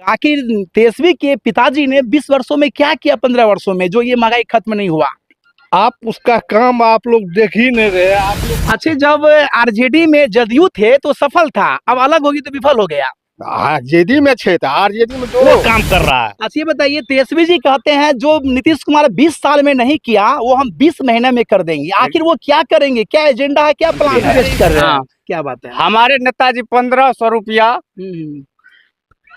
आखिर तेजस्वी के पिताजी ने 20 वर्षों में क्या किया 15 वर्षों में जो ये महंगाई खत्म नहीं हुआ। आप उसका काम आप लोग देख ही नहीं रहे। आप लोग अच्छा, जब आरजेडी में जदयू थे तो सफल था, अब अलग होगी तो विफल हो गया। आरजेडी में छे था, आरजेडी में वो काम कर रहा है। अच्छा, ये बताइए, तेजस्वी जी कहते हैं जो नीतीश कुमार 20 साल में नहीं किया वो हम 20 महीने में कर देंगे। आखिर वो क्या करेंगे, क्या एजेंडा है, क्या प्लान है, पेश कर रहे हैं? हाँ। क्या बात है? हमारे नेताजी 1500 रुपया हम्म,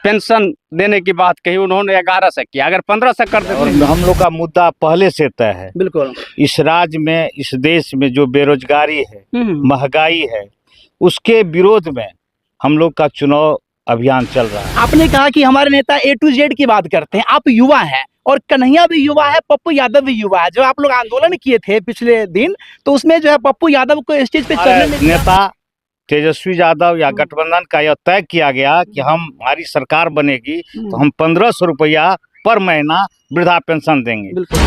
पेंशन देने की बात कही, उन्होंने 11 से किया। अगर 15 से कर और देते हम लोग का मुद्दा पहले से तय है। बिल्कुल। इस राज्य में, इस देश में जो बेरोजगारी है, महंगाई है, उसके विरोध में हम लोग का चुनाव अभियान चल रहा है। आपने कहा कि हमारे नेता A to Z की बात करते हैं, आप युवा हैं और कन्हैया भी युवा है, पप्पू यादव भी युवा है। जो आप लोग आंदोलन किए थे पिछले दिन, तो उसमें जो है पप्पू यादव को स्टेज पे चढ़ने नहीं दिया। नेता तेजस्वी यादव या गठबंधन का यह तय किया गया कि हमारी सरकार बनेगी तो हम 1500 रुपया पर महीना वृद्धा पेंशन देंगे। बिल्कुल।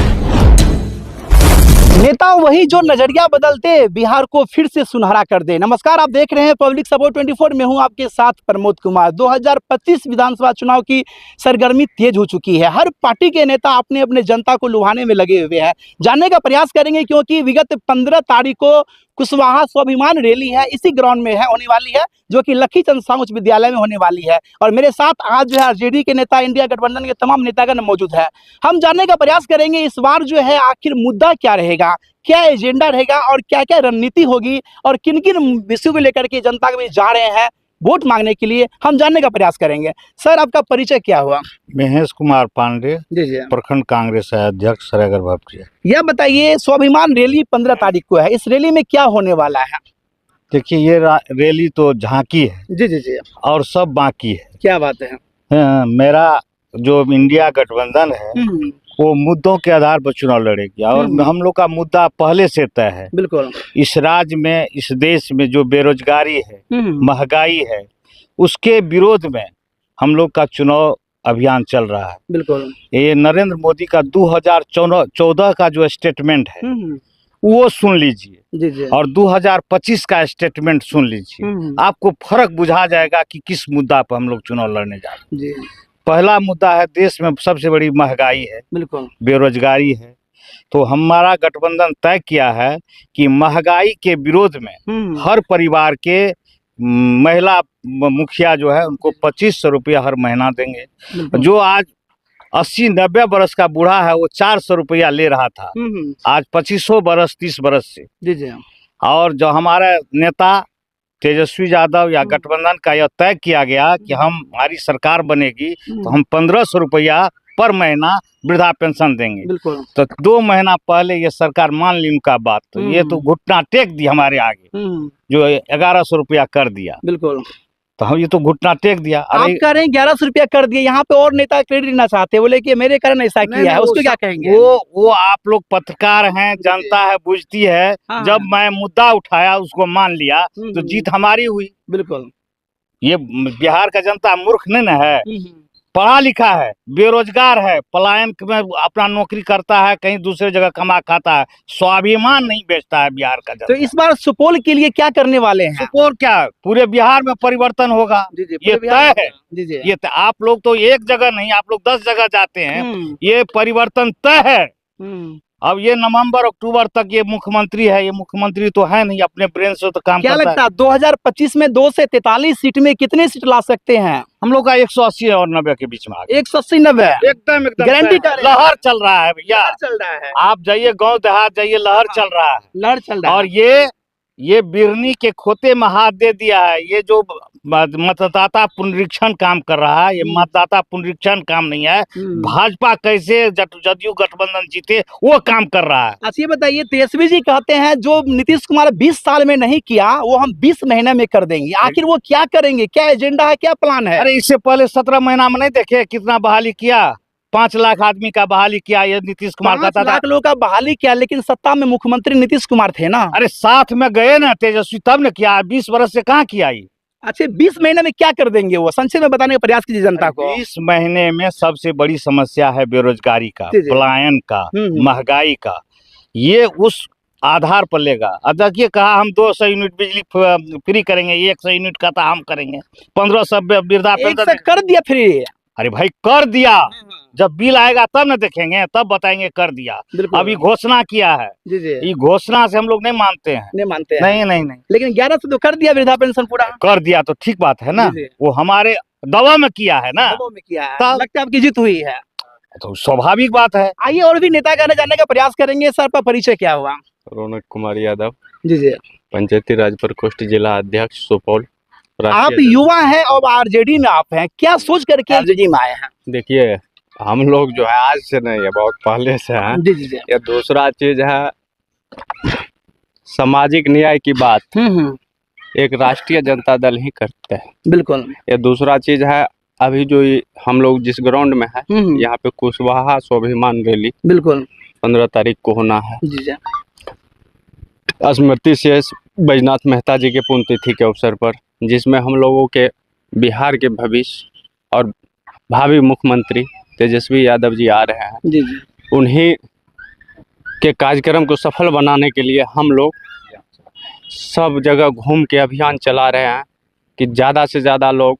नेता वही जो नजरिया बदलते बिहार को फिर से सुनहरा कर दे। नमस्कार, आप देख रहे हैं पब्लिक सपोर्ट 24 में हूं आपके साथ प्रमोद कुमार। 2025 विधानसभा चुनाव की सरगर्मी तेज हो चुकी है। हर पार्टी के नेता अपने अपने जनता को लुभाने में लगे हुए हैं। जानने का प्रयास करेंगे क्योंकि विगत 15 तारीख को कुशवाहा स्वाभिमान रैली है, इसी ग्राउंड में है होने वाली है, जो कि लखीचंद साहू उच्च विद्यालय में होने वाली है। और मेरे साथ आज जो है आरजेडी के नेता, इंडिया गठबंधन के तमाम नेतागण मौजूद है। हम जानने का प्रयास करेंगे इस बार जो है आखिर मुद्दा क्या रहेगा, क्या एजेंडा रहेगा और क्या क्या रणनीति होगी और किन किन विषयों को लेकर के जनता के बीच जा रहे हैं वोट मांगने के लिए, हम जानने का प्रयास करेंगे। सर, आपका परिचय क्या हुआ? महेश कुमार पांडे, जी, प्रखंड कांग्रेस अध्यक्ष सरायगढ़ भपटिया। यह बताइए, स्वाभिमान रैली 15 तारीख को है, इस रैली में क्या होने वाला है? देखिए, ये रैली तो झांकी है। जी जी जी। और सब बाकी है। क्या बात है? मेरा जो इंडिया गठबंधन है वो मुद्दों के आधार पर चुनाव लड़ेगी और हम लोग का मुद्दा पहले से तय है। बिल्कुल। इस राज्य में, इस देश में जो बेरोजगारी है, महंगाई है, उसके विरोध में हम लोग का चुनाव अभियान चल रहा है। बिल्कुल। ये नरेंद्र मोदी का 2014 का जो स्टेटमेंट है वो सुन लीजिए जी जी। और 2025 का स्टेटमेंट सुन लीजिए, आपको फर्क बुझा जाएगा कि किस मुद्दा पर हम लोग चुनाव लड़ने जा रहे हैं। पहला मुद्दा है, देश में सबसे बड़ी महंगाई है, बिल्कुल, बेरोजगारी बेरोजगारी है। तो हमारा गठबंधन तय किया है कि महंगाई के विरोध में हर परिवार के महिला मुखिया जो है उनको 2500 रुपया हर महीना देंगे। जो आज 80-90 बरस का बूढ़ा है वो 400 रुपया ले रहा था, आज 2500 बरस 30 बरस से। जी जी। और जो हमारा नेता तेजस्वी यादव या गठबंधन का यह तय किया गया कि हमारी सरकार बनेगी तो हम 1500 रुपया पर महीना वृद्धा पेंशन देंगे। बिल्कुल। तो 2 महीना पहले ये सरकार मान ली उनका बात, तो ये तो घुटना टेक दी हमारे आगे, जो 1100 रुपया कर दिया। बिल्कुल। तो हम ये तो घुटना टेक दिया। आप कह रहे हैं 1100 रुपया कर दिए, यहाँ पे और नेता क्रेडिट लेना चाहते हैं, बोले कि मेरे कारण ऐसा किया है, उसको क्या कहेंगे? वो आप लोग पत्रकार हैं, जनता है, बुझती है। हाँ। जब मैं मुद्दा उठाया उसको मान लिया तो जीत हमारी हुई। बिल्कुल। ये बिहार का जनता मूर्ख नहीं न है, पढ़ा लिखा है, बेरोजगार है, पलायन में अपना नौकरी करता है, कहीं दूसरे जगह कमा खाता है, स्वाभिमान नहीं बेचता है बिहार का जनता। तो इस बार सुपौल के लिए क्या करने वाले हैं? सुपौल क्या, पूरे बिहार में परिवर्तन होगा। जी जी, ये तय है। जी जी। ये आप लोग तो एक जगह नहीं, आप लोग 10 जगह जाते हैं, ये परिवर्तन तय है। अब ये नवंबर अक्टूबर तक ये मुख्यमंत्री है, ये मुख्यमंत्री तो है नहीं, अपने ब्रेन से तो काम क्या करता लगता है 2025 में 2 से 43 सीट में कितने सीट ला सकते हैं? हम लोग का 180 और 90 के बीच में आ गया। 180-90 एकदम गारंटी कर रहे हैं। लहर चल रहा है भैया, चल रहा है। आप जाइए गांव देहात जाइए, लहर चल रहा है। लहर चल रहा है। और ये बिरनी के खोते में हाथ दे दिया है। ये जो मतदाता पुनरीक्षण काम कर रहा है, ये मतदाता पुनरीक्षण काम नहीं है। भाजपा कैसे जदयू गठबंधन जीते वो काम कर रहा है। अच्छा, ये बताइए, तेजस्वी जी कहते हैं जो नीतीश कुमार 20 साल में नहीं किया वो हम 20 महीने में कर देंगे। आखिर वो क्या करेंगे, क्या एजेंडा है, क्या प्लान है? अरे इससे पहले 17 महीना में नहीं देखे कितना बहाली किया? 5 लाख आदमी का बहाली किया ये नीतीश कुमार का। 5 लाख लोगों का बहाली किया, लेकिन सत्ता में मुख्यमंत्री नीतीश कुमार थे ना। अरे साथ में गए ना तेजस्वी, तब न किया। 20 वर्ष से कहाँ किया ये? अच्छा, 20 महीने में क्या कर देंगे वो, संक्षेप में बताने का प्रयास कीजिए जनता को। 20 महीने में सबसे बड़ी समस्या है बेरोजगारी का, पलायन का, महंगाई का। ये उस आधार पर लेगा। अब देखिए, कहा हम 200 यूनिट बिजली फ्री करेंगे, 100 यूनिट का था हम करेंगे, 1500 वृद्धा पेंशन कर दिया फ्री। अरे भाई कर दिया, जब बिल आएगा तब ना देखेंगे, तब बताएंगे कर दिया। बिल्कुल। अभी घोषणा किया है, जी जी ये घोषणा से हम लोग नहीं मानते हैं। नहीं मानते हैं। नहीं नहीं नहीं, लेकिन 11 से तो कर दिया वृद्धा पेंशन पूरा। कर दिया तो ठीक बात है ना, जी, जी। वो हमारे दवा में किया है ना, दबाव में किया है, तब- लगता है आपकी जीत हुई है। तो स्वाभाविक बात है। आइए और भी नेता का जानने का प्रयास करेंगे। सर का परिचय क्या हुआ? रौनक कुमार यादव, जी जी। पंचायती राज प्रकोष्ठ जिला अध्यक्ष सुपौल। आप राष्ट्रीय युवा हैं और आरजेडी में आप हैं, क्या सोच करके आरजेडी में आए हैं? देखिए, हम लोग जो है आज से नहीं है, बहुत पहले से हैं। जी जी जी। ये दूसरा चीज है सामाजिक न्याय की बात एक राष्ट्रीय जनता दल ही करते हैं। बिल्कुल। ये दूसरा चीज है, अभी जो हम लोग जिस ग्राउंड में है यहाँ पे कुशवाहा स्वाभिमान रैली बिल्कुल 15 तारीख को होना है। जी जी। स्मृति शेष बैजनाथ मेहता जी के पुण्यतिथि के अवसर पर, जिसमें हम लोगों के बिहार के भविष्य और भावी मुख्यमंत्री तेजस्वी यादव जी आ रहे हैं। जी जी। उन्हीं के कार्यक्रम को सफल बनाने के लिए हम लोग सब जगह घूम के अभियान चला रहे हैं कि ज़्यादा से ज़्यादा लोग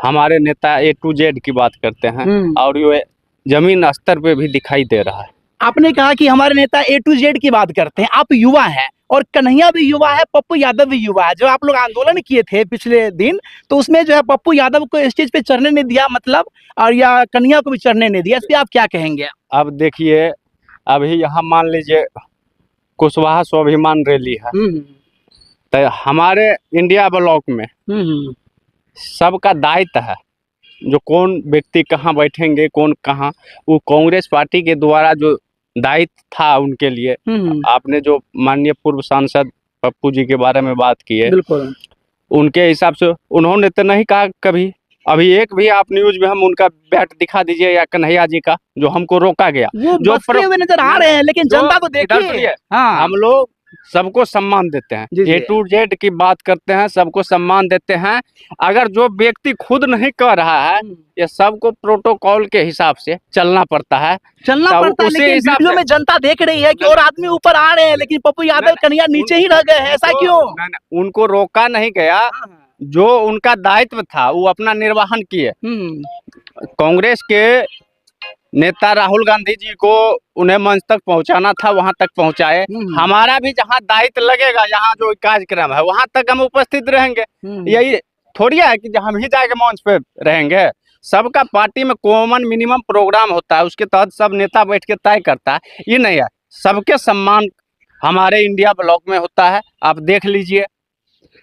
हमारे नेता A to Z की बात करते हैं और ये जमीन स्तर पे भी दिखाई दे रहा है। आपने कहा कि हमारे नेता A to Z की बात करते हैं, आप युवा हैं और कन्हैया भी युवा है, पप्पू यादव भी युवा है। जो आप लोग आंदोलन किए थे पिछले दिन, तो उसमें जो है पप्पू यादव को स्टेज पे चढ़ने नहीं दिया, मतलब, और या कन्हैया को भी चढ़ने नहीं दिया, इस पे आप क्या कहेंगे? अब देखिए, अभी यहाँ मान लीजिए कुशवाहा स्वाभिमान रैली है, तो हमारे इंडिया ब्लॉक में सबका दायित्व है, जो कौन व्यक्ति कहाँ बैठेंगे, कौन कहाँ, वो कांग्रेस पार्टी के द्वारा जो दायित्व था उनके लिए। आपने जो माननीय पूर्व सांसद पप्पू जी के बारे में बात की है, बिल्कुल। उनके हिसाब से उन्होंने तो नहीं कहा कभी, अभी एक भी आप न्यूज में हम उनका बैट दिखा दीजिए या कन्हैया जी का, जो हमको रोका गया। वो जो बसते हुए नजर आ रहे हैं, लेकिन जो जनता को इधर देखिए। सुनिए, हाँ, हम लोग सबको सम्मान देते हैं, जी, जी। A to Z की बात करते हैं, सबको सम्मान देते हैं। अगर जो व्यक्ति खुद नहीं कर रहा है, ये सबको प्रोटोकॉल के हिसाब से चलना पड़ता है। चलना तो पड़ता है, उसी लेकिन हिसाब वीडियो से- में जनता देख रही है कि और आदमी ऊपर आ रहे हैं, लेकिन पप्पू यादव कन्हैया नीचे ही रह गए हैं, ऐसा क्यों? उनको रोका नहीं गया, जो उनका दायित्व था वो अपना निर्वहन किए। कांग्रेस के नेता राहुल गांधी जी को उन्हें मंच तक पहुंचाना था, वहां तक पहुंचाए। हमारा भी जहां दायित्व लगेगा, यहाँ जो कार्यक्रम है वहां तक हम उपस्थित रहेंगे। यही थोड़ी है कि हम ही जाके मंच पे रहेंगे। सबका पार्टी में कॉमन मिनिमम प्रोग्राम होता है, उसके तहत सब नेता बैठ के तय करता है। ये नहीं है, सबके सम्मान हमारे इंडिया ब्लॉक में होता है, आप देख लीजिए।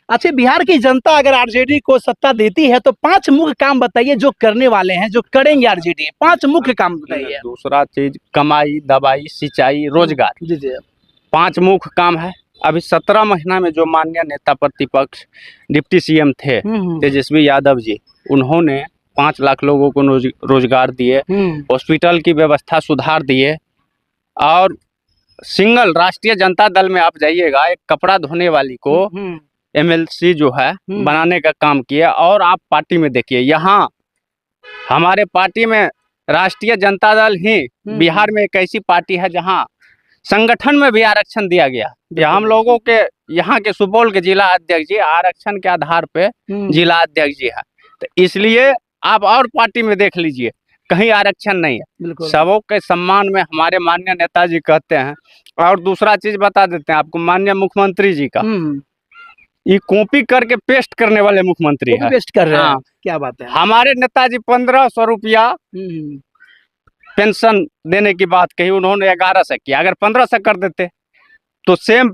अच्छा, बिहार की जनता अगर आरजेडी को सत्ता देती है तो 5 मुख्य काम बताइए जो करने वाले हैं, जो करेंगे आरजेडी। 5 मुख्य काम बताइए। दूसरा चीज कमाई, दवाई, सिंचाई, रोजगार, जी जी। 5 मुख्य काम है। अभी 17 महीना में जो माननीय नेता प्रतिपक्ष डिप्टी सीएम थे तेजस्वी यादव जी, उन्होंने 5 लाख लोगों को रोजगार दिए, हॉस्पिटल की व्यवस्था सुधार दिए, और सिंगल राष्ट्रीय जनता दल में आप जाइएगा, एक कपड़ा धोने वाली को MLC जो है बनाने का काम किया। और आप पार्टी में देखिए, यहाँ हमारे पार्टी में राष्ट्रीय जनता दल ही बिहार में एक ऐसी पार्टी है जहाँ संगठन में भी आरक्षण दिया गया। या हम लोगों के यहाँ के सुपौल के जिला अध्यक्ष जी आरक्षण के आधार पे जिला अध्यक्ष जी है, तो इसलिए आप और पार्टी में देख लीजिए, कहीं आरक्षण नहीं है। सबों के सम्मान में हमारे माननीय नेताजी कहते हैं। और दूसरा चीज बता देते हैं आपको, माननीय मुख्यमंत्री जी का, ये कॉपी करके पेस्ट करने वाले मुख्यमंत्री है। पेस्ट कर रहे हैं। हाँ। क्या बात है। हमारे नेताजी 1500 रुपया पेंशन देने की बात कही, उन्होंने 1100 किया। अगर 1500 कर देते तो सेम,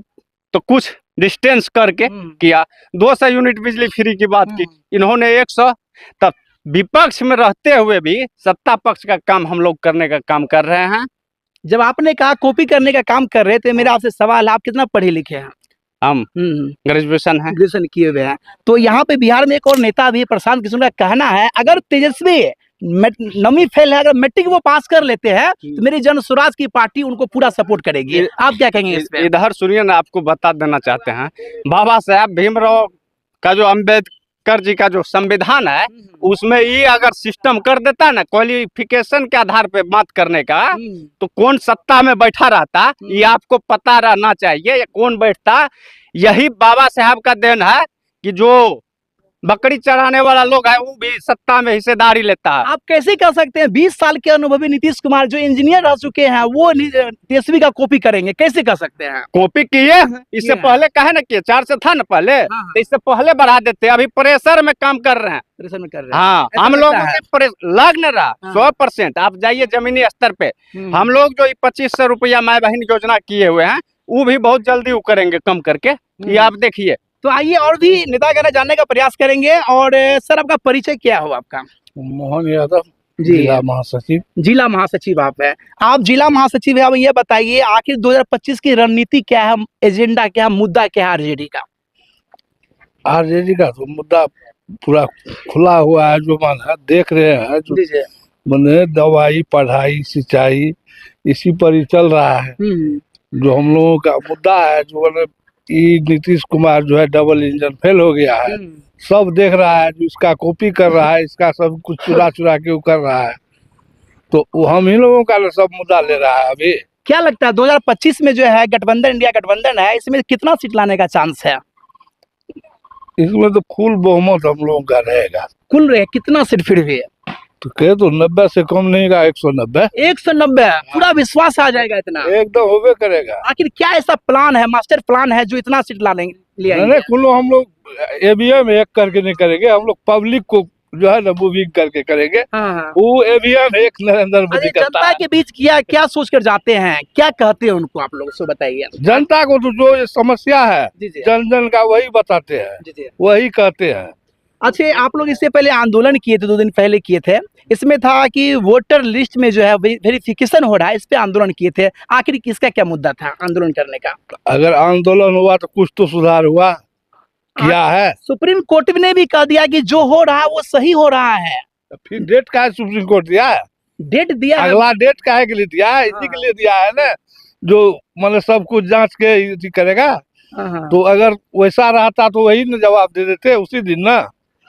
तो कुछ डिस्टेंस करके किया। 200 यूनिट बिजली फ्री की बात की, इन्होंने 100। तब विपक्ष में रहते हुए भी सत्ता पक्ष का काम हम लोग करने का काम कर रहे हैं। जब आपने कहा कॉपी करने का काम कर रहे थे, मेरा आपसे सवाल, आप कितना पढ़े लिखे हैं? हम ग्रेजुएशन है, ग्रेजुएशन किए हुए हैं। तो यहाँ पे बिहार में एक और नेता भी, प्रशांत किशोर का कहना है, अगर तेजस्वी नमी फेल है, अगर मैट्रिक वो पास कर लेते हैं तो मेरी जन स्वराज की पार्टी उनको पूरा सपोर्ट करेगी। आप क्या कहेंगे इस पे? इधर सुनिए ना, आपको बता देना चाहते हैं, बाबा साहब भीमराव का जो अम्बेडकर जी का जो संविधान है, उसमें ये अगर सिस्टम कर देता ना क्वालिफिकेशन के आधार पे बात करने का, तो कौन सत्ता में बैठा रहता, ये आपको पता रहना चाहिए। ये कौन बैठता, यही बाबा साहब का देन है कि जो बकरी चढ़ाने वाला लोग है वो भी सत्ता में हिस्सेदारी लेता है। आप कैसे कह सकते हैं 20 साल के अनुभवी नीतीश कुमार जो इंजीनियर रह चुके हैं वो तेजस्वी का कॉपी करेंगे, कैसे कह सकते हैं? कॉपी किए हैं, इससे किए हैं। पहले कहे ना किए, 4 से था ना पहले, हाँ। तो इससे पहले बढ़ा देते, अभी प्रेशर में काम कर रहे हैं। प्रेशर में कर रहे हैं। हाँ, ऐसा हम लगता लोगों है। के लग नहीं रहा हाँ। 100%। आप जाइए जमीनी स्तर पे, हम लोग जो 2500 रुपया माई बहन योजना किए हुए हैं वो भी बहुत जल्दी वो करेंगे कम करके, ये आप देखिए। तो आइए और भी नेतागण जानने का प्रयास करेंगे। और सर आपका परिचय क्या हो आपका? मोहन यादव, जी। जिला महासचिव। जिला महासचिव आप है, आप जिला महासचिव है। अब ये बताइए आखिर 2025 की रणनीति क्या है, एजेंडा क्या है, मुद्दा क्या है आरजेडी का? आरजेडी का तो मुद्दा पूरा खुला हुआ है, जो माना देख रहे हैं, जो जी। मैंने दवाई, पढ़ाई, सिंचाई इसी पर ही चल रहा है। जो हम लोगों का मुद्दा है, जो मैंने नीतीश कुमार जो है डबल इंजन फेल हो गया है, सब देख रहा है, जो इसका कॉपी कर रहा है, इसका सब कुछ चुरा चुरा के वो कर रहा है, तो वो हम ही लोगों का सब मुद्दा ले रहा है। अभी क्या लगता है 2025 में जो है गठबंधन, इंडिया गठबंधन है, इसमें कितना सीट लाने का चांस है? इसमें तो फुल बहुमत हम लोगों का रहेगा। कुल रहे कितना सीट फिर भी? तो कहे तो 90 से कम नहीं का 190 190। पूरा विश्वास आ जाएगा इतना? एकदम होबे करेगा। आखिर क्या ऐसा प्लान है, मास्टर प्लान है जो इतना सीट ला लेंगे? नहीं, कुल्लो हम लोग ईवीएम एक करके नहीं करेंगे, हम लोग पब्लिक को जो है ना मूविंग करके करेंगे। हाँ। वो ईवीएम एक नरेंद्र मोदी करता जनता है। के बीच क्या सोच कर जाते हैं, क्या कहते हैं उनको, आप लोग उसको बताइए। जनता को तो जो ये समस्या है जी जी। जन जन का वही बताते हैं, जी जी। वही कहते हैं। अच्छा, आप लोग इससे पहले आंदोलन किए थे, 2 दिन पहले किए थे, इसमें था कि वोटर लिस्ट में जो है वेरिफिकेशन हो रहा है, इस पे आंदोलन किए थे। आखिर किसका क्या मुद्दा था आंदोलन करने का? अगर आंदोलन हुआ तो कुछ तो सुधार हुआ, क्या है? सुप्रीम कोर्ट ने भी कह दिया कि जो हो रहा है वो सही हो रहा है। फिर डेट का है सुप्रीम कोर्ट दिया है, डेट दिया है। अगला डेट काहे के लिए दिया है? इसी के लिए दिया है ना, जो मतलब सब कुछ जांच के इसी करेगा। हाँ। तो अगर वैसा रहता तो वही न जवाब दे देते उसी दिन ना।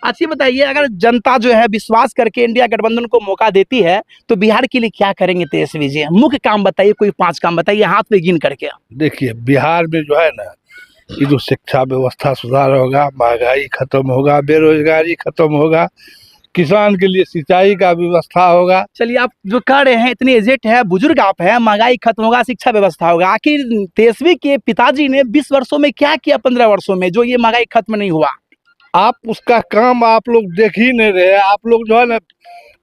अच्छा बताइए, अगर जनता जो है विश्वास करके इंडिया गठबंधन को मौका देती है तो बिहार के लिए क्या करेंगे तेजस्वी जी? मुख्य काम बताइए, कोई 5 काम बताइए हाथ में गिन करके। देखिए, बिहार में जो है ना, ये जो शिक्षा व्यवस्था सुधार होगा, महंगाई खत्म होगा, बेरोजगारी खत्म होगा, किसान के लिए सिंचाई का व्यवस्था होगा। चलिए, आप जो कह रहे हैं इतने एजेट है, बुजुर्ग आप हैं, महंगाई खत्म होगा, शिक्षा व्यवस्था होगा, आखिर तेजस्वी के पिताजी ने 20 वर्षों में क्या किया, 15 वर्षों में, जो ये महंगाई खत्म नहीं हुआ? आप उसका काम आप लोग देख ही नहीं रहे। आप लोग जो है ना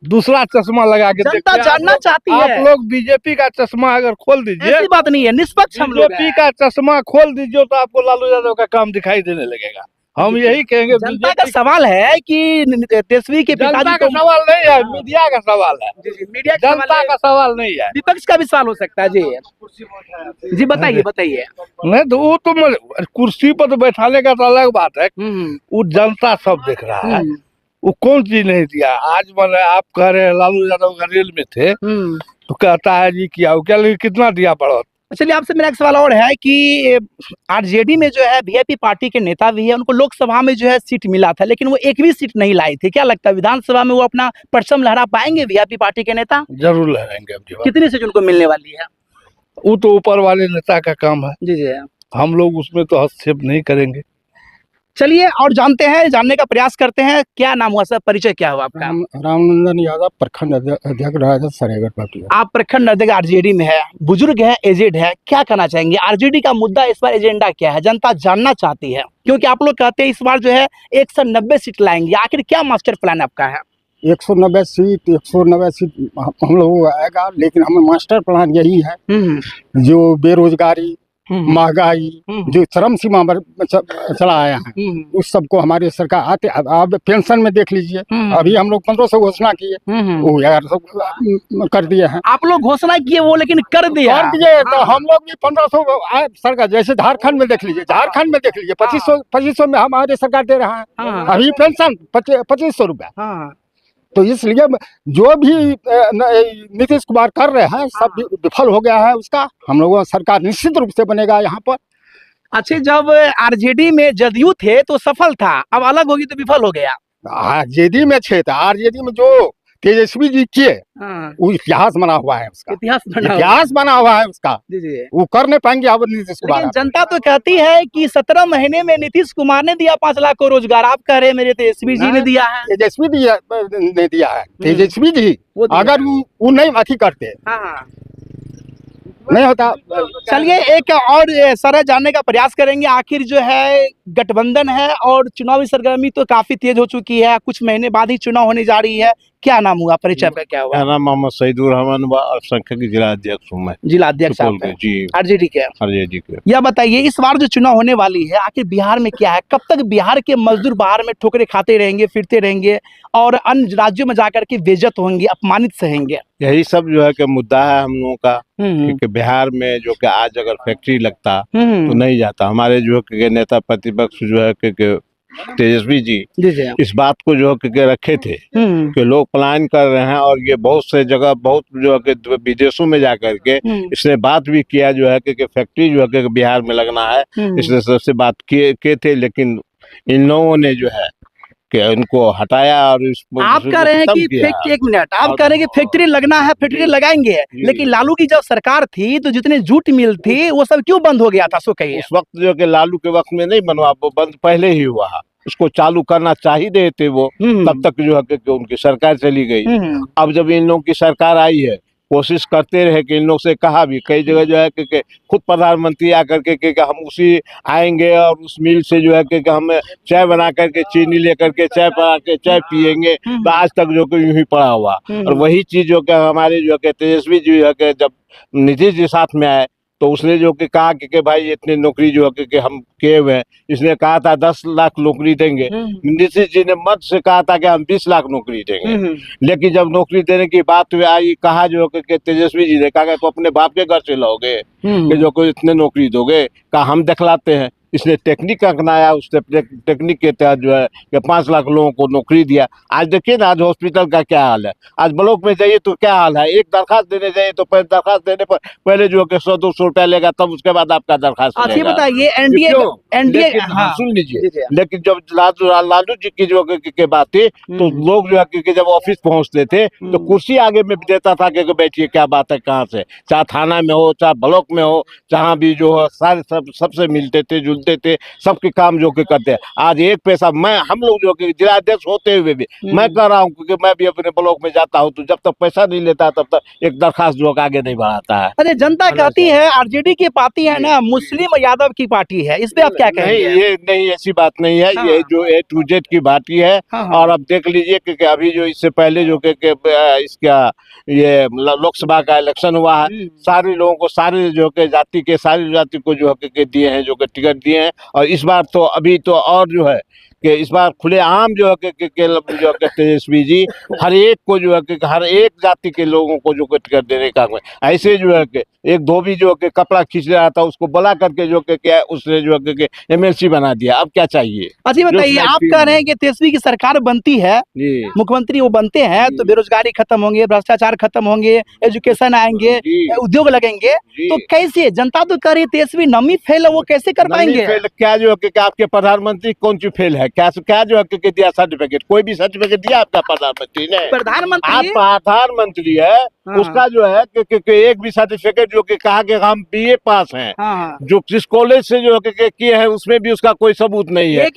दूसरा चश्मा लगा के जनता देखते हैं। जानना चाहती है। आप लोग बीजेपी का चश्मा अगर खोल दीजिए, ऐसी बात नहीं है, निष्पक्ष हम लोग बीजेपी हैं। का चश्मा खोल दीजिए तो आपको लालू यादव का काम दिखाई देने लगेगा। हम यही कहेंगे, जनता का सवाल है कि तेजस्वी के जनता पिताजी का को। सवाल नहीं है, मीडिया का सवाल है। मीडिया का जनता का सवाल नहीं है। विपक्ष का भी सवाल हो सकता है। जी जी, बताइए बताइए। नहीं तो वो तो कुर्सी पर तो बैठाने का तो अलग बात है, वो जनता सब देख रहा है। वो कौन चीज नहीं दिया? आज मैंने आप कह रहे हैं लालू यादव का रेल में थे तो कहता है जी किया, क्या लेकिन कितना दिया पड़ा? चलिए, आपसे मेरा एक सवाल और है कि आरजेडी में जो है वीआईपी पार्टी के नेता भी है, उनको लोकसभा में जो है सीट मिला था, लेकिन वो एक भी सीट नहीं लाई थी। क्या लगता है विधानसभा में वो अपना परचम लहरा पाएंगे वीआईपी पार्टी के नेता? जरूर लहराएंगे। अब जी कितनी सीट उनको मिलने वाली है? वो तो ऊपर वाले नेता का काम है, जी जी। हम लोग उसमें तो हस्तक्षेप नहीं करेंगे। चलिए और जानने का प्रयास करते हैं। क्या नाम हुआ सर, परिचय क्या हुआ आपका? रामनंदन यादव, प्रखंड अध्यक्ष राजद सरायगढ़ पार्टी। आप प्रखंड अध्यक्ष आरजेडी में है, बुजुर्ग है, एजेड है, क्या कहना चाहेंगे? आरजेडी का मुद्दा इस बार एजेंडा क्या है, जनता जानना चाहती है, क्योंकि आप लोग कहते हैं इस बार जो है 190 सीट लाएंगे। आखिर क्या मास्टर प्लान आपका है? 190 सीट हम लोगों को आएगा, लेकिन हमें मास्टर प्लान यही है, जो बेरोजगारी, महंगाई जो चरम सीमा पर चला आया है, उस सबको हमारी सरकार आते। अब पेंशन में देख लीजिए, अभी हम लोग 1500 घोषणा किए, वो 1100 कर दिए हैं। आप लोग घोषणा किए वो, लेकिन कर दिया। तो हम लोग भी 1500 सरकार, जैसे झारखंड में देख लीजिए, 2500 में हमारी सरकार दे रहा है अभी पेंशन 2500 रुपया। तो इसलिए जो भी नीतीश कुमार कर रहे हैं सब विफल हो गया है उसका। हम लोगों का सरकार निश्चित रूप से बनेगा यहाँ पर। अच्छा, जब आरजेडी में जदयू थे तो सफल था, अब अलग होगी तो विफल हो गया। आरजेडी में थे, आरजेडी में जो तेजस्वी जी किए हाँ, वो इतिहास बना हुआ है उसका, इतिहास बना हुआ है। इतिहास बना हुआ है उसका। जी जी। वो कर नहीं पाएंगे अब नीतीश कुमार। लेकिन जनता तो कहती है कि 17 महीने में नीतीश कुमार ने दिया 5 लाख को रोजगार, आप कह रहे हैं मेरे तेजस्वी जी ने दिया है। तेजस्वी ने दिया है, तेजस्वी जी वो दिया अगर वो नहीं अथी करते हाँ हाँ। नहीं होता। चलिए एक और सरह जानने का प्रयास करेंगे, आखिर जो है गठबंधन है और चुनावी सरगर्मी तो काफी तेज हो चुकी है, कुछ महीने बाद ही चुनाव होने जा रही है। क्या नाम हुआ, परिचय पे क्या हुआ? मेरा नाम मोहम्मद सईदुर रहमान व अल्पसंख्यक जिला अध्यक्ष हूँ मैं जिला अध्यक्ष सुपौल आप के। हैं। जी आरजेडी के। अजय जी के। यह बताइए इस बार जो चुनाव होने वाली है आखिर बिहार में क्या है, कब तक बिहार के मजदूर बाहर में ठोकरे खाते रहेंगे, फिरते रहेंगे और अन्य राज्यों में जाकर के बेइज्जत होंगे, अपमानित सहेंगे? यही सब जो है कि मुद्दा है हम लोगों का, क्योंकि बिहार में जो कि आज अगर फैक्ट्री लगता तो नहीं जाता। हमारे जो है कि नेता प्रतिपक्ष जो है कि तेजस्वी जी जी जी। इस बात को जो है कि रखे थे कि लोग पलायन कर रहे हैं और ये बहुत से जगह बहुत जो है कि विदेशों में जाकर के इसने बात भी किया जो है कि फैक्ट्री जो है कि बिहार में लगना है, इसने सबसे बात किए थे। लेकिन इन लोगों ने जो है कि उनको हटाया और आप कह रहे हैं कि एक मिनट, आप कह रहे हैं कि फैक्ट्री लगना है, फैक्ट्री लगाएंगे, लेकिन लालू की जब सरकार थी तो जितने जूट मिल थी वो सब क्यों बंद हो गया था, सो कहिए। उस वक्त जो कि लालू के वक्त में नहीं बनवा, वो बंद पहले ही हुआ। उसको चालू करना चाहिए थे वो, तब तक जो है कि उनकी सरकार चली गई। अब जब इन लोगों की सरकार आई है, कोशिश करते रहे कि इन लोग से कहा भी कई जगह जो है कि खुद प्रधानमंत्री आकर के हम उसी आएंगे और उस मिल से जो है कि हम चाय बना करके चीनी लेकर के चाय बना के चाय पियेंगे, तो आज तक जो कि यूं ही पड़ा हुआ। और वही चीज जो कि हमारे जो है तेजस्वी जी जो है कि जब नीतीश जी साथ में आए तो उसने जो कि कहा कि भाई इतनी नौकरी जो है कि हम किए हुए हैं, इसने कहा था 10 लाख नौकरी देंगे। नीतीश जी ने मत से कहा था कि हम 20 लाख नौकरी देंगे। लेकिन जब नौकरी देने की बात आई, कहा जो कि तेजस्वी जी ने कहा तो अपने बाप के घर से लाओगे कि जो कोई इतने नौकरी दोगे, कहा हम दिखलाते हैं। इसने टेक्निक अपनाया, उसने टेक्निक के तहत जो है कि 5 लाख लोगों को नौकरी दिया। आज देखिए ना, आज हॉस्पिटल का क्या हाल है, आज ब्लॉक में जाइए तो क्या हाल है। एक दरखास्त देने जाइए तो दरखास्त देने पर पहले जो है 100-200 रुपया लेगा, तब उसके बाद आपका दरखास्त अच्छा मिलेगा। बताइए एनडीए हाँ सुन लीजिए, लेकिन जब लालू जी की जो के बात थी तो लोग जो है कि जब ऑफिस पहुंचते थे तो कुर्सी आगे में देता था कि बैठिए, क्या बात है, कहाँ से, चाहे थाना में हो चाहे ब्लॉक में हो, जहाँ भी जो है सारे सबसे मिलते थे, जुलते थे, सबके काम जो कि करते हैं। आज एक पैसा हम लोग जो कि जिलाध्यक्ष होते हुए भी मैं कह रहा हूँ, क्योंकि मैं भी अपने ब्लॉक में जाता हूँ, तो जब तक पैसा नहीं लेता तब तक एक दरखास्त जो आगे नहीं बढ़ाता है। अरे जनता कहती है आरजेडी की पार्टी है ना, मुस्लिम यादव की पार्टी है, इस पे आप क्या कहेंगे? नहीं, ये नहीं, ऐसी बात नहीं है। ये जो A to Z की पार्टी है। और अब देख लीजिए कि अभी जो इससे पहले जो कि इसका ये लोकसभा का इलेक्शन हुआ है, सारे लोगों को, सारे जो कि जाति के सारी जाति को जो है दिए हैं, जो कि टिकट दिए हैं। और इस बार तो अभी तो और जो है कि इस बार खुलेआम जो है जो तेजस्वी जी हर एक को जो है कि हर एक जाति के लोगों को जो टिकट देने का ऐसे जो है कि एक धोबी जो है कपड़ा खींच रहा था, उसको बुला करके जो कि क्या उसने जो है कि MLC बना दिया। अब क्या चाहिए? अच्छा बताइए, आप कह रहे हैं कि तेजस्वी की सरकार बनती है, मुख्यमंत्री वो बनते हैं तो बेरोजगारी खत्म होंगे, भ्रष्टाचार खत्म होंगे, एजुकेशन आएंगे, उद्योग लगेंगे, तो कैसे? जनता तो कह रही है तेजस्वी नमी फेल है, वो कैसे कर पाएंगे? क्या जो है कि आपके प्रधानमंत्री कौन सी फेल है? क्या जो है कि दिया सर्टिफिकेट? कोई भी सर्टिफिकेट दिया आपका प्रधानमंत्री ने? प्रधानमंत्री आप प्रधानमंत्री है, उसका जो है कि एक भी सर्टिफिकेट जो कि कहा कि हम BA पास हैं, जो जिस कॉलेज से जो है कि किए हैं उसमें भी उसका कोई सबूत नहीं है।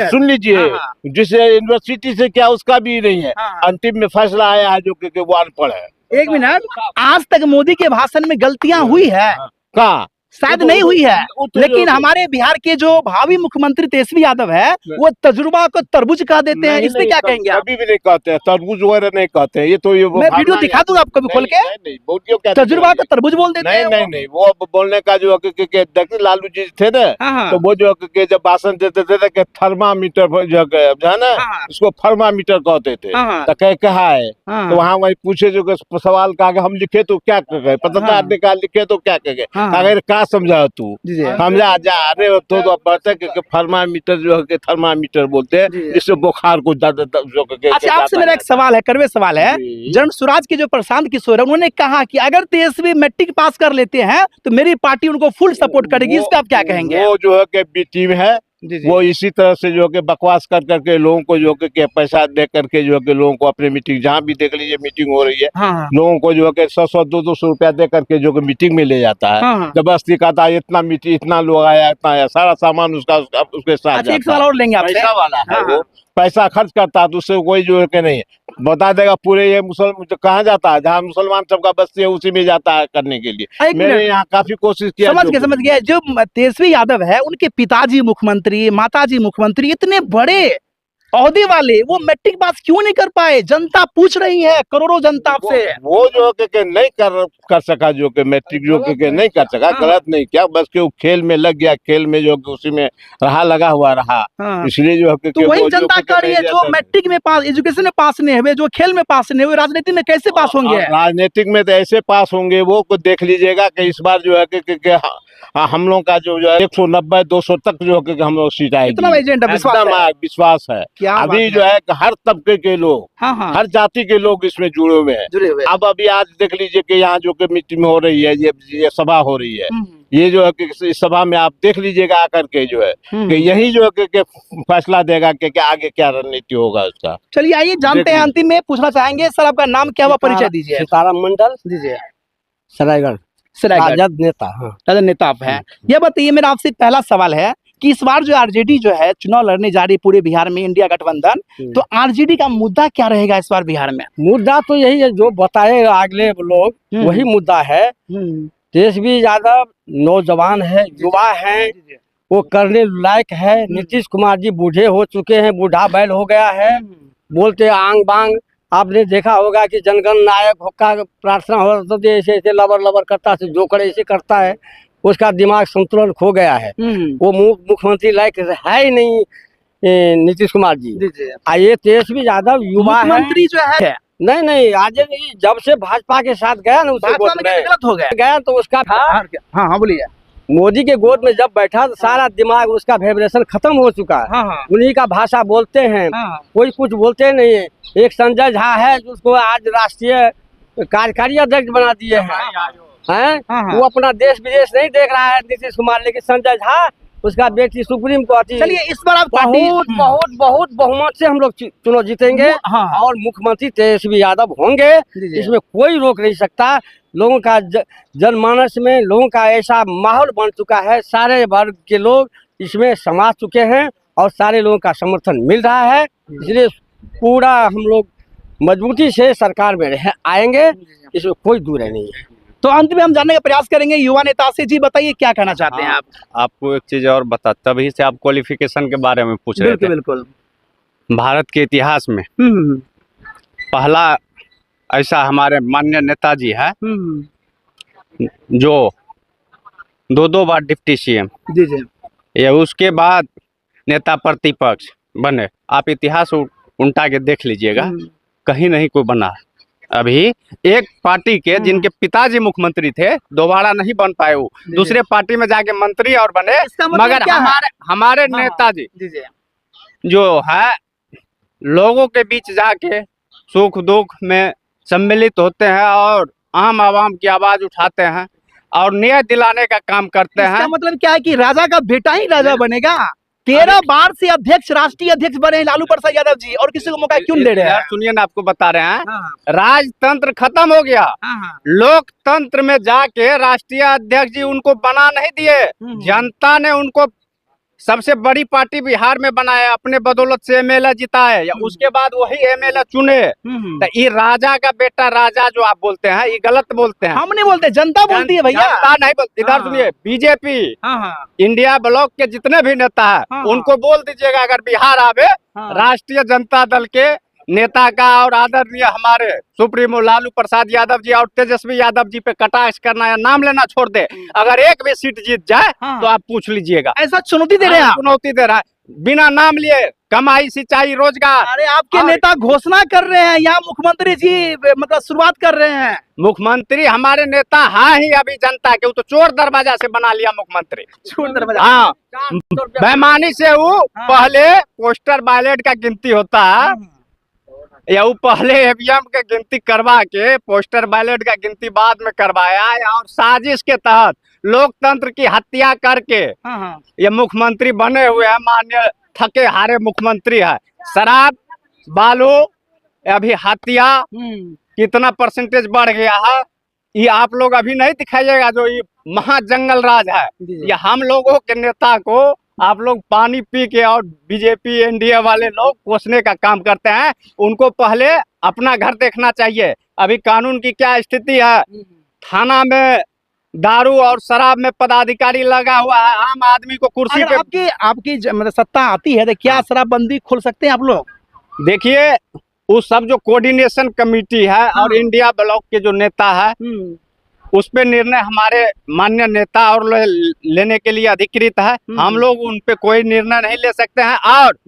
सुन लीजिए, जिस यूनिवर्सिटी से क्या उसका भी नहीं है। अंतिम में फैसला आया है जो कि वो अनपढ़ है। एक मिनट, आज तक मोदी के भाषण में गलतियां हुई है? कहाँ? शायद नहीं हुई है, लेकिन हमारे बिहार के जो भावी मुख्यमंत्री तेजस्वी यादव है वो तजुर्बा को तरबूज कह देते हैं, इस पे क्या कहेंगे? कभी भी नहीं कहते हैं, तरबूज वगैरह नहीं कहते हैं। ये तो मैं वीडियो दिखा दूं आपको भी खोल के, तजुर्बा को तरबूज बोल देते हैं। नहीं, वो बोलने का जो देखिए लालू जी थे ना, तो वो जो जब भाषण देते थे कि थर्मामीटर जो है ना, उसको थर्मामीटर कहते थे, तो कहा है तो वहाँ वही पूछे जो सवाल कहा हम लिखे तो क्या कहे, पत्रकार ने कहा लिखे तो क्या कहे, अगर क्या समझा तू समझा जा रहे हो तो बढ़ते थर्मामीटर जो है थर्मामीटर बोलते हैं, इससे बुखार को ज्यादा। अच्छा, आपसे मेरा एक सवाल है, कड़वे सवाल है। जन स्वराज के जो प्रशांत किशोर है, उन्होंने कहा कि अगर तेजस्वी मैट्रिक पास कर लेते हैं तो मेरी पार्टी उनको फुल सपोर्ट करेगी, इसका आप क्या कहेंगे? वो जो है कि बी टीम है, जी जी। वो इसी तरह से जो है कि बकवास कर करके लोगों को जो है कि पैसा दे करके जो है कि लोगों को अपनी मीटिंग, जहाँ भी देख लीजिए मीटिंग हो रही है, हाँ हाँ लोगों को जो है कि 100-100 200 रुपया दे करके जो कि मीटिंग में ले जाता है। हाँ हाँ। जबरदस्ती कहता है इतना मीटिंग, इतना लोग आया, इतना आया, सारा सामान उसके साथ अच्छा, एक जाता सवाल है। और लेंगे आपसे। पैसा वाला है हाँ, वो, पैसा खर्च करता है तो उससे कोई जो है कि नहीं बता देगा पूरे ये मुसलमान कहाँ जाता है, जहाँ मुसलमान सबका बस्ती है उसी में जाता है करने के लिए। एक मैंने मिनट, यहाँ काफी कोशिश किया। समझ गया। जो तेजस्वी यादव है, उनके पिताजी मुख्यमंत्री, माताजी मुख्यमंत्री, इतने बड़े ओहदे वाले, वो मैट्रिक पास क्यों नहीं कर पाए? जनता पूछ रही है, करोड़ों जनता आपसे। वो जो है कि नहीं कर सका, जो कि मैट्रिक जो कि नहीं कर सका, हाँ। गलत नहीं किया, बस कि वो खेल में लग गया, खेल में जो कि उसी में लगा हुआ रहा, हाँ। इसलिए जो है कि तो वही वो जो जनता कि कर रही है, नहीं जो जाता। मैट्रिक में पास, एजुकेशन में पास नहीं हुए, जो खेल में पास नहीं हुए, राजनीति में कैसे पास होंगे? राजनीतिक में तो ऐसे पास होंगे वो को देख लीजिएगा कि इस बार जो है कि हम लोग का जो है 190-200 तक जो है कि हम लोग सीट आएगी। इतना एजेंडा विश्वास एकदम है? विश्वास है। क्या बात अभी है। जो है कि हर तबके के लोग, हाँ हाँ, हर जाति के लोग इसमें जुड़े हुए हैं। जुड़े हुए। अब अभी आज देख लीजिए कि यहाँ जो कि मीटिंग हो रही है, ये सभा हो रही है, हम्म, ये जो है कि इस सभा में आप देख लीजिएगा आकर के जो है कि यही जो है कि फैसला देगा कि आगे क्या रणनीति होगा उसका। चलिए आइए जानते हैं। अंतिम में पूछना चाहेंगे, सर आपका नाम क्या हुआ, परिचय दीजिए। सीताराम मंडल, दीजिए। सरायगढ़, सरायगढ़, राजद नेता। हाँ, राजद नेता आप हैं। यह बताइए, मेरा आपसे पहला सवाल है कि इस बार जो आरजेडी जो है चुनाव लड़ने जा रही है पूरे बिहार में, इंडिया गठबंधन, तो आरजेडी का मुद्दा क्या रहेगा इस बार बिहार में? मुद्दा तो यही है जो बताए अगले लोग, वही मुद्दा है। तेजस्वी यादव नौजवान है, युवा है, वो करने लायक है। नीतीश कुमार जी बूढ़े हो चुके हैं, बूढ़ा बैल हो गया है, बोलते आंग बांग। आपने देखा होगा कि जनगण नायक का प्रार्थना हो रहा तो ऐसे ऐसे लबर लबर करता है, जो करे ऐसे करता है, उसका दिमाग संतुलन खो गया है। वो मुख्यमंत्री लायक है ही नहीं नीतीश कुमार जी। ये तेजस्वी यादव युवा है, मुख्यमंत्री जो है, नहीं आज जब से भाजपा के साथ गया ना, उसके गोद में गलत हो गया। गया तो उसका हाँ हाँ बोलिए। मोदी के गोद में जब बैठा तो सारा दिमाग उसका वाइब्रेशन खत्म हो चुका है। हाँ हाँ उन्हीं का भाषा बोलते हैं, हाँ। कोई कुछ बोलते नहीं है। एक संजय झा है जिसको आज राष्ट्रीय कार्यकारी अध्यक्ष बना दिए हैं। वो अपना देश विदेश नहीं देख रहा है नीतीश कुमार, लेकिन संजय झा, उसका बेटी सुप्रीम कोर्ट। चलिए इस बार आप बहुत बहुमत से हम लोग चुनाव जीतेंगे। हाँ। और मुख्यमंत्री तेजस्वी यादव होंगे, इसमें कोई रोक नहीं सकता। लोगों का जनमानस में लोगों का ऐसा माहौल बन चुका है, सारे वर्ग के लोग इसमें समा चुके हैं और सारे लोगों का समर्थन मिल रहा है। इसलिए पूरा हम लोग मजबूती से सरकार में आएंगे, इसमें कोई दूर नहीं है। तो अंत में हम जानने का प्रयास करेंगे युवा नेता से। जी बताइए, क्या कहना चाहते हैं आप? आपको एक चीज और बता, तभी से आप क्वालिफिकेशन के बारे में पूछ रहे थे। बिल्कुल। भारत के इतिहास में पहला ऐसा हमारे माननीय नेताजी है जो दो बार डिप्टी सीएम, जी जी, ये उसके बाद नेता प्रतिपक्ष बने। आप इतिहास उल्टा के देख लीजिएगा, कहीं नहीं कोई बना। अभी एक पार्टी के जिनके पिताजी मुख्यमंत्री थे, दोबारा नहीं बन पाए, वो दूसरे पार्टी में जाके मंत्री और बने। मगर हमारे नेताजी जो है लोगों के बीच जाके सुख दुख में सम्मिलित होते हैं और आम आवाम की आवाज उठाते हैं और न्याय दिलाने का काम करते हैं। मतलब क्या है कि राजा का बेटा ही राजा बनेगा? 13 बार से अध्यक्ष, राष्ट्रीय अध्यक्ष बने लालू प्रसाद यादव जी, और किसी को मौका क्यों दे रहे हैं? सुनिए ना, आपको बता रहे हैं, राजतंत्र खत्म हो गया। लोकतंत्र में जाके राष्ट्रीय अध्यक्ष जी उनको बना नहीं दिए, जनता ने उनको सबसे बड़ी पार्टी बिहार में बनाया, अपने बदौलत से एमएलए जिताए, या उसके बाद वही एमएलए चुने। तो ये राजा का बेटा राजा जो आप बोलते हैं, ये गलत बोलते हैं। हम नहीं बोलते, जनता बोलती है भैया। जनता नहीं बोलती। इधर सुनिए, बीजेपी इंडिया ब्लॉक के जितने भी नेता है उनको बोल दीजिएगा, अगर बिहार आवे राष्ट्रीय जनता दल के नेता का और आदरणीय हमारे सुप्रीमो लालू प्रसाद यादव जी और तेजस्वी यादव जी पे कटाक्ष करना या नाम लेना छोड़ दे। अगर एक भी सीट जीत जाए तो आप पूछ लीजिएगा। ऐसा चुनौती दे रहे हैं? चुनौती दे रहा है, बिना नाम लिए कमाई, सिंचाई, रोजगार। अरे आपके नेता घोषणा कर रहे हैं, यहाँ मुख्यमंत्री जी मतलब शुरुआत कर रहे हैं। मुख्यमंत्री हमारे नेता हाँ ही अभी जनता के, वो तो चोर दरवाजा से बना लिया मुख्यमंत्री। चोर दरवाजा? हाँ, बेईमानी से वो पहले पोस्टर बैलेट का गिनती होता है, या वो पहले ईवीएम के गिनती करवा के पोस्टर बैलेट का गिनती बाद में करवाया, और साजिश के तहत लोकतंत्र की हत्या करके हाँ हाँ ये मुख्यमंत्री बने हुए हैं, मान्य थके हारे मुख्यमंत्री है। शराब, बालू, अभी हत्या कितना परसेंटेज बढ़ गया है, ये आप लोग अभी नहीं दिखाइएगा। जो ये महाजंगल राज है, ये हम लोगों के नेता को आप लोग पानी पी के और बीजेपी एनडीए वाले लोग कोसने का काम करते हैं। उनको पहले अपना घर देखना चाहिए। अभी कानून की क्या स्थिति है, थाना में दारू और शराब में पदाधिकारी लगा हुआ है, आम आदमी को कुर्सी अगर पे। आपकी मतलब सत्ता आती है तो क्या शराबबंदी खोल सकते हैं आप लोग? देखिए, उस सब जो कोऑर्डिनेशन कमेटी है और इंडिया ब्लॉक के जो नेता है, उस पे निर्णय हमारे माननीय नेता और लेने के लिए अधिकृत है। हम लोग उन पे कोई निर्णय नहीं ले सकते हैं। और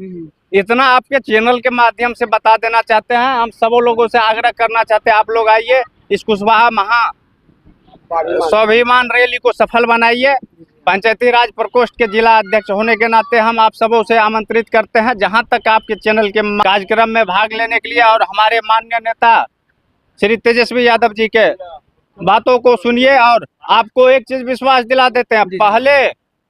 इतना आपके चैनल के माध्यम से बता देना चाहते हैं, हम सब लोगों से आग्रह करना चाहते हैं, आप लोग आइए, इस कुशवाहा महा स्वाभिमान रैली को सफल बनाइए। पंचायती राज प्रकोष्ठ के जिला अध्यक्ष होने के नाते हम आप सबों से आमंत्रित करते हैं, जहां तक आपके चैनल के कार्यक्रम में भाग लेने के लिए। और हमारे माननीय नेता श्री तेजस्वी यादव जी के बातों को सुनिए। और आपको एक चीज विश्वास दिला देते हैं, पहले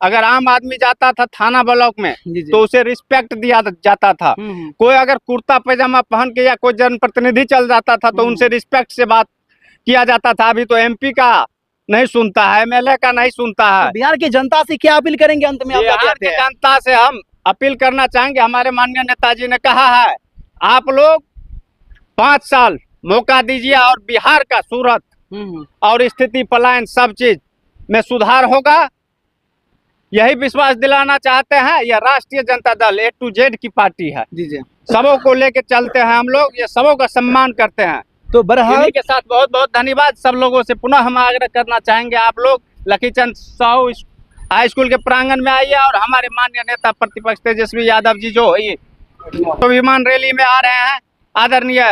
अगर आम आदमी जाता था थाना ब्लॉक में तो उसे रिस्पेक्ट दिया जाता था। कोई अगर कुर्ता पैजामा पहन के या कोई जनप्रतिनिधि चल जाता था तो उनसे रिस्पेक्ट से बात किया जाता था। अभी तो एमपी का नहीं सुनता है, एमएलए का नहीं सुनता है। तो बिहार की जनता से क्या अपील करेंगे अंत में? बिहार की जनता से हम अपील करना चाहेंगे, हमारे माननीय नेताजी ने कहा है, आप लोग 5 साल मौका दीजिए और बिहार का सूरत और स्थिति पलायन सब चीज में सुधार होगा। यही विश्वास दिलाना चाहते हैं। यह राष्ट्रीय Janata Dal A to Z की पार्टी है, सबों को लेके चलते हैं हम लोग, ये सबों का सम्मान करते हैं। तो बहरहाल इन्हीं के साथ बहुत बहुत धन्यवाद। सब लोगों से पुनः हम आग्रह करना चाहेंगे, आप लोग लकीचंद साहू हाई स्कूल के प्रांगण में आइए और हमारे माननीय नेता प्रतिपक्ष तेजस्वी यादव जी जो स्वाभिमान रैली में आ रहे हैं, आदरणीय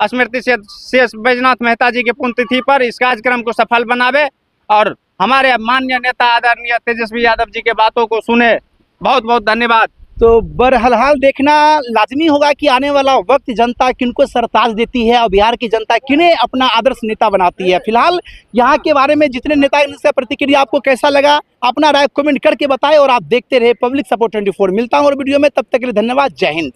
स्मृति शेष बैजनाथ मेहता जी की पुण्यतिथि पर इस कार्यक्रम को सफल बनावे और हमारे माननीय नेता आदरणीय तेजस्वी यादव जी के बातों को सुने। बहुत बहुत धन्यवाद। तो बहरहाल देखना लाजमी होगा कि आने वाला वक्त जनता किनको सरताज देती है और बिहार की जनता किन्हें अपना आदर्श नेता बनाती है। फिलहाल यहाँ के बारे में जितने नेता से प्रतिक्रिया आपको कैसा लगा, अपना राय कमेंट करके बताएं और आप देखते रहे पब्लिक सपोर्ट 24। मिलता हूँ और वीडियो में, तब तक के लिए धन्यवाद। जय हिंद।